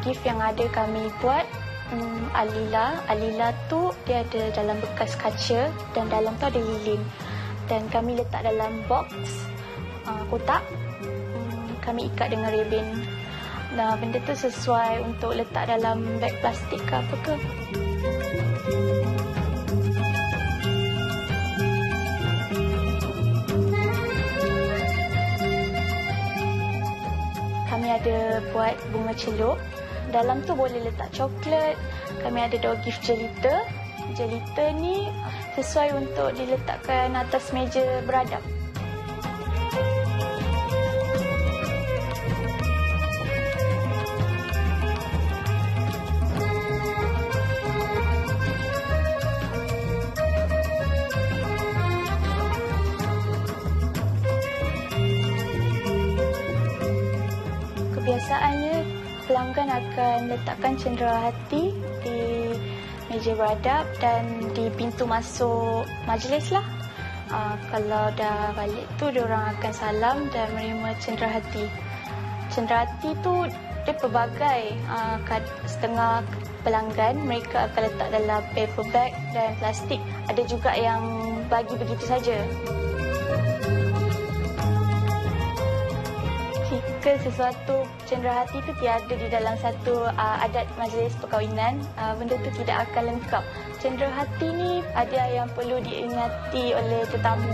gift yang ada kami buat Alila. Alila tu dia ada dalam bekas kaca dan dalam tu ada lilin. Dan kami letak dalam box kotak. Kami ikat dengan rebin. Nah, benda tu sesuai untuk letak dalam beg plastik ke apa ke. Kami ada buat bunga celup. Dalam tu boleh letak coklat. Kami ada door gift jelita. Jelita ni sesuai untuk diletakkan atas meja beradab. Kebiasaannya, pelanggan akan letakkan cenderahati di meja beradab dan di pintu masuk majlis lah. Kalau dah balik tu, diorang akan salam dan menerima cenderahati. Cenderahati tu dia pelbagai. Setengah pelanggan mereka akan letak dalam paper bag dan plastik. Ada juga yang bagi begitu saja. Jika sesuatu cenderahati itu tiada di dalam satu adat majlis perkahwinan, benda itu tidak akan lengkap. Cenderahati ni ada yang perlu diingati oleh tetamu.